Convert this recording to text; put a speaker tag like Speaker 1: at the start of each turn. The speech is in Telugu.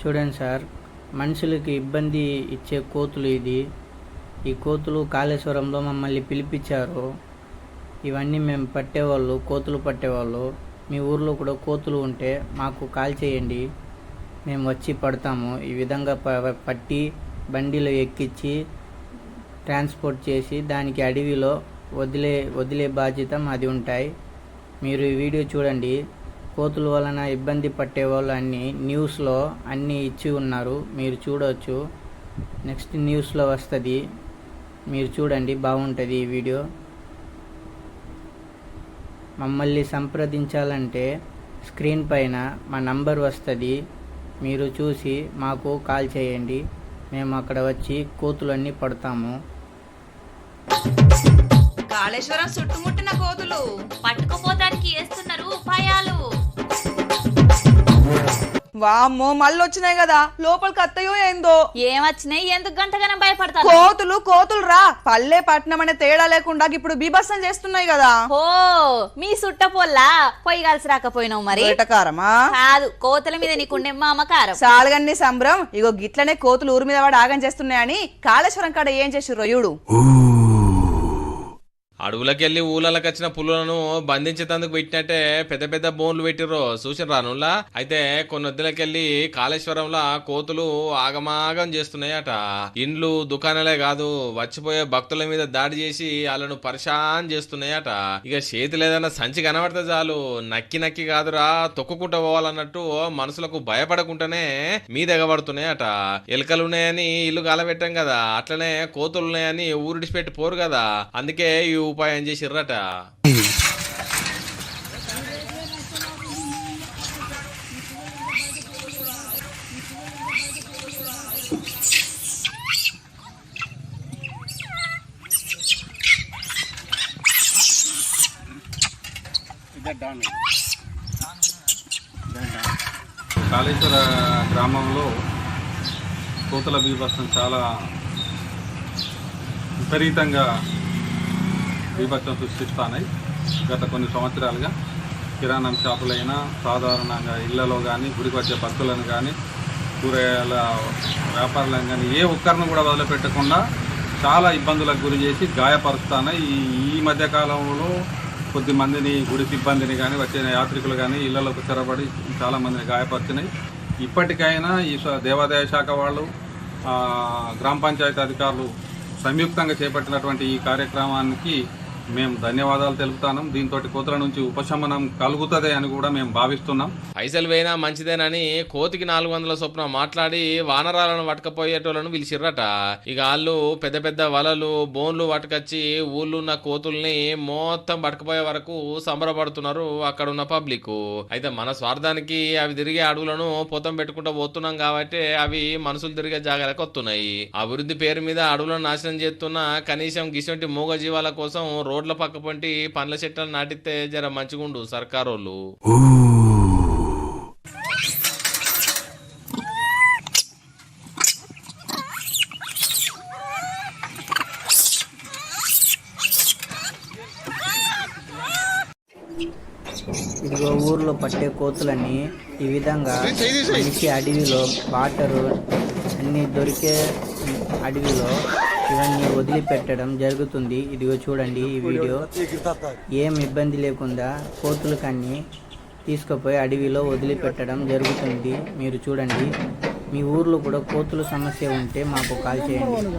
Speaker 1: చూడండి సార్, మనుషులకి ఇబ్బంది ఇచ్చే కోతులు ఇది. ఈ కోతులు కాళేశ్వరంలో మమ్మల్ని పిలిపించారు. ఇవన్నీ మేము పట్టేవాళ్ళు, కోతులు పట్టేవాళ్ళు. మీ ఊర్లో కూడా కోతులు ఉంటే మాకు కాల్ చేయండి, మేము వచ్చి పడతాము. ఈ విధంగా పట్టి బండిలో ఎక్కించి ట్రాన్స్పోర్ట్ చేసి దానికి అడవిలో వదిలే బాధ్యత మాది ఉంటాయి. మీరు ఈ వీడియో చూడండి. కోతుల వలన ఇబ్బంది పట్టేవాళ్ళు అన్నీ న్యూస్లో అన్నీ ఇచ్చి ఉన్నారు, మీరు చూడవచ్చు. నెక్స్ట్ న్యూస్లో వస్తుంది, మీరు చూడండి, బాగుంటుంది ఈ వీడియో. మమ్మల్ని సంప్రదించాలంటే స్క్రీన్ పైన మా నంబర్ వస్తుంది, మీరు చూసి మాకు కాల్ చేయండి. మేము అక్కడ వచ్చి కోతులన్నీ పడతాము.
Speaker 2: కాళేశ్వరం చుట్టుముట్టిన కోతులు పట్టుకుపోతానికి వేస్తున్నారు ఉపాయాలు.
Speaker 3: వామ్మో, మళ్ళీ వచ్చినాయి కదా, లోపలికి అత్తయో ఏందో.
Speaker 2: ఏమొచ్చినాయి? ఎందుకు గంటగానం భయపడతారు?
Speaker 3: కోతులు రా, పల్లె పట్నం అనే తేడా లేకుండా ఇప్పుడు బీభత్సం చేస్తున్నాయి కదా.
Speaker 2: ఓ, మీ సుట్టపోల్లా పొయ్యి కలిసి రాకపోయినావు మరి?
Speaker 3: వేటకారమా
Speaker 2: కాదు, కోతుల మీద నీకుండే మమకారం.
Speaker 3: సాలగన్ని సంబరం. ఇగో గిట్లనే కోతులు ఊరి మీద వాడు ఆగం చేస్తున్నాయని కాళేశ్వరం కాడ ఏం చేసిర్రో చూడు.
Speaker 4: అడవులకెళ్ళి ఊళ్ళకి వచ్చిన పులులను బంధించేందుకు పెట్టినట్టే పెద్ద పెద్ద బోన్లు పెట్టిర్రో చూసిన రానులా. అయితే కొన్ని వద్దులకెళ్ళి కాళేశ్వరంలో కోతులు ఆగమాగం చేస్తున్నాయట. ఇండ్లు దుకాణాలే కాదు, వచ్చిపోయే భక్తుల మీద దాడి చేసి వాళ్ళను పరిశాన్ చేస్తున్నాయట. ఇక చేతి లేదన్న సంచి కనబడితే చాలు నక్కి నక్కి కాదురా తొక్కుకుంటూ పోవాలన్నట్టు మనసులకు భయపడకుండానే మీద ఎగబడుతున్నాయట. ఎలుకలున్నాయని ఇల్లు కాలబెట్టాం కదా, అట్లనే కోతులున్నాయని ఊరిడిచిపెట్టి పోరు కదా, అందుకే ఈ ఉపాయం చేసిర్రట.
Speaker 5: కాళేశ్వర గ్రామంలో కోతుల బీభత్సం చాలా విపరీతంగా బీభత్సం సృష్టిస్తున్నాయి. గత కొన్ని సంవత్సరాలుగా కిరాణం షాపులైనా, సాధారణంగా ఇళ్లలో కానీ, గుడికి వచ్చే భక్తులను కానీ, కూరగాయల వ్యాపారులను కానీ ఏ ఒక్కరిని కూడా వదిలిపెట్టకుండా చాలా ఇబ్బందులకు గురి చేసి గాయపరుస్తున్నాయి. ఈ మధ్యకాలంలో కొద్దిమందిని, గుడి సిబ్బందిని కానీ, వచ్చిన యాత్రికులు కానీ ఇళ్లలోకి చొరబడి చాలామందిని గాయపరిచినాయి. ఇప్పటికైనా ఈ దేవాదాయ శాఖ వాళ్ళు, గ్రామ పంచాయతీ అధికారులు సంయుక్తంగా చేపట్టినటువంటి ఈ కార్యక్రమానికి మేము ధన్యవాదాలు తెలుపుతాం. దీంతో కోతుల నుంచి ఉపశమనం కలుగుతుంది అని కూడా మేము భావిస్తున్నాం.
Speaker 4: పైసలు పోయినా మంచిదేనని కోతికి 400 చొప్పున మాట్లాడి వానరాలను పట్టుకపోయేటోళ్ళను పిలిచిర్రట. ఇక వాళ్ళు పెద్ద పెద్ద వలలు, బోన్లు పట్టుకొచ్చి ఊళ్ళున్న కోతుల్ని మొత్తం పట్టుకుపోయే వరకు సంబరపడుతున్నారు అక్కడున్న పబ్లిక్. అయితే మన స్వార్థానికి అవి తిరిగే అడవులను పొతం పెట్టుకుంటూ పోతున్నాం కాబట్టి అవి మనుషులు తిరిగే జాగాలకు వస్తున్నాయి. అభివృద్ధి పేరు మీద అడవులను నాశనం చేస్తున్న కనీసం గిసంటి మూగ జీవాల కోసం రోడ్ల పక్క పంటి పండ్ల చెట్లను నాటితే జర మంచిగుండు సర్కారోళ్ళు.
Speaker 1: ఇదిగో ఊర్లో పట్టే కోతులని ఈ విధంగా మంచి అడవిలో వాటరు అన్నీ దొరికే అడవిలో ఇవన్నీ వదిలిపెట్టడం జరుగుతుంది. ఇదిగో చూడండి ఈ వీడియో. ఏం ఇబ్బంది లేకుండా కోతులకన్నీ తీసుకుపోయి అడవిలో వదిలిపెట్టడం జరుగుతుంది, మీరు చూడండి. మీ ఊర్లో కూడా కోతుల సమస్య ఉంటే మాకు కాల్ చేయండి.